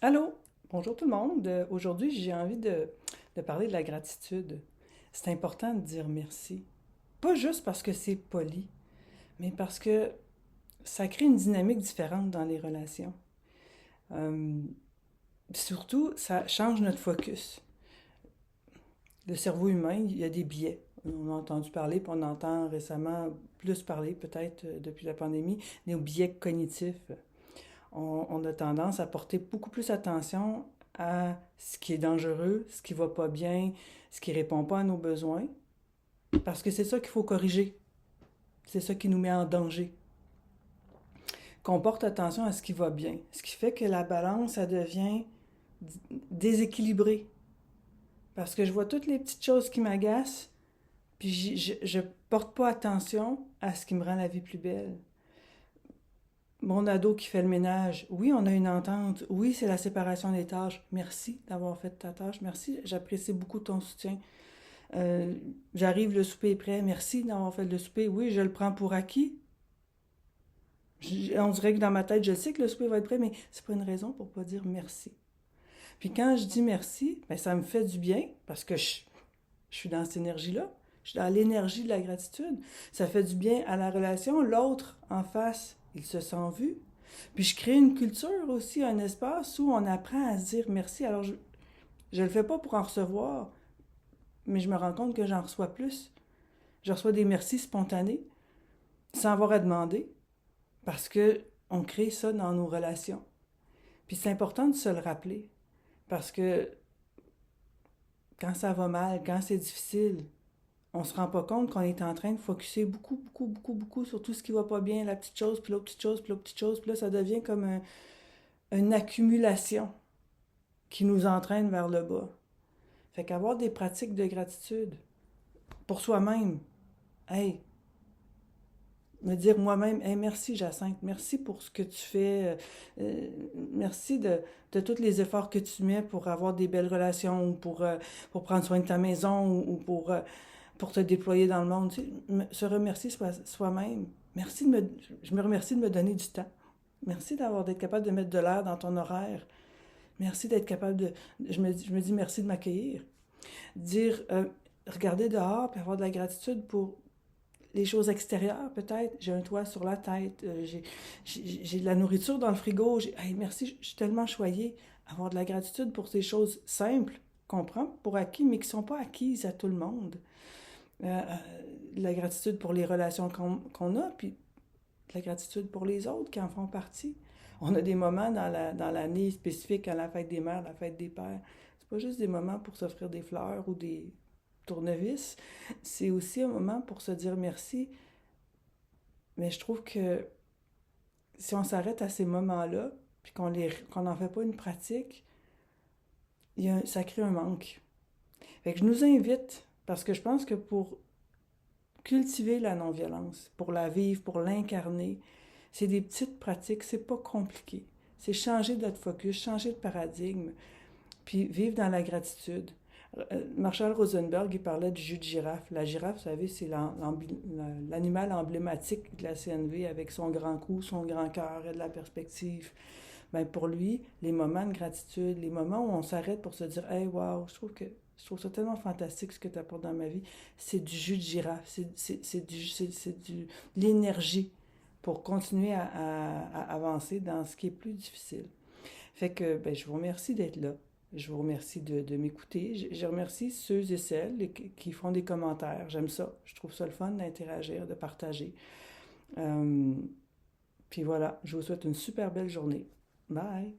Allô, bonjour tout le monde. Aujourd'hui, j'ai envie de parler de la gratitude. C'est important de dire merci. Pas juste parce que c'est poli, mais parce que ça crée une dynamique différente dans les relations. Euh, Surtout, ça change notre focus. Le cerveau humain, il y a des biais. On a entendu parler, puis on entend récemment plus parler, peut-être depuis la pandémie, des biais cognitifs. On a tendance à porter beaucoup plus attention à ce qui est dangereux, ce qui va pas bien, ce qui répond pas à nos besoins, parce que c'est ça qu'il faut corriger. C'est ça qui nous met en danger. Qu'on porte attention à ce qui va bien. Ce qui fait que la balance, ça devient déséquilibrée. Parce que je vois toutes les petites choses qui m'agacent, puis je porte pas attention à ce qui me rend la vie plus belle. Mon ado qui fait le ménage, oui, on a une entente. Oui, c'est la séparation des tâches. Merci d'avoir fait ta tâche. Merci, j'apprécie beaucoup ton soutien. Euh, J'arrive, le souper est prêt. Merci d'avoir fait le souper. Oui, je le prends pour acquis. On dirait que dans ma tête, je sais que le souper va être prêt, mais c'est pas une raison pour pas dire merci. Puis quand je dis merci, ben ça me fait du bien parce que je suis dans cette énergie-là. Je suis dans l'énergie de la gratitude. Ça fait du bien à la relation. L'autre en face, il se sent vu. Puis je crée une culture aussi, un espace où on apprend à se dire merci. Alors je le fais pas pour en recevoir, mais je me rends compte que j'en reçois plus. Je reçois des merci spontanés, sans avoir à demander, parce que on crée ça dans nos relations. Puis c'est important de se le rappeler, parce que quand ça va mal, quand c'est difficile, on se rend pas compte qu'on est en train de focusser beaucoup, beaucoup, beaucoup, beaucoup sur tout ce qui va pas bien, la petite chose, puis l'autre petite chose, puis l'autre petite chose, puis là, ça devient comme une accumulation qui nous entraîne vers le bas. Fait qu'avoir des pratiques de gratitude pour soi-même, hey, me dire moi-même, hey, merci Jacinthe, merci pour ce que tu fais, merci de tous les efforts que tu mets pour avoir des belles relations, ou pour prendre soin de ta maison, ou pour te déployer dans le monde. Tu sais, se remercier soi-même. Merci de me, je me remercie de me donner du temps. Merci d'être capable de mettre de l'air dans ton horaire. Merci d'être capable de... je me dis merci de m'accueillir. Dire, regarder dehors puis avoir de la gratitude pour les choses extérieures, peut-être. J'ai un toit sur la tête, j'ai de la nourriture dans le frigo. Hey, merci, je suis tellement choyée. Avoir de la gratitude pour ces choses simples qu'on prend pour acquis, mais qui ne sont pas acquises à tout le monde. La gratitude pour les relations qu'on a, puis la gratitude pour les autres qui en font partie. On a des moments dans l'année spécifiques à la fête des mères, la fête des pères. C'est pas juste des moments pour s'offrir des fleurs ou des tournevis. C'est aussi un moment pour se dire merci. Mais je trouve que si on s'arrête à ces moments-là, puis qu'on n'en fait pas une pratique, ça crée un manque. Fait que je nous invite, parce que je pense que pour cultiver la non-violence, pour la vivre, pour l'incarner, c'est des petites pratiques, c'est pas compliqué. C'est changer notre focus, changer de paradigme, puis vivre dans la gratitude. Marshall Rosenberg, il parlait du jus de girafe. La girafe, vous savez, c'est l'animal emblématique de la CNV avec son grand cou, son grand cœur et de la perspective. Ben pour lui, les moments de gratitude, les moments où on s'arrête pour se dire hey, wow, je trouve ça tellement fantastique ce que tu apportes dans ma vie, c'est du jus de girafe, c'est l'énergie pour continuer à avancer dans ce qui est plus difficile. Fait que ben, je vous remercie d'être là. Je vous remercie de m'écouter. Je remercie ceux et celles qui font des commentaires. J'aime ça. Je trouve ça le fun d'interagir, de partager. Euh, Puis voilà, je vous souhaite une super belle journée. Bye!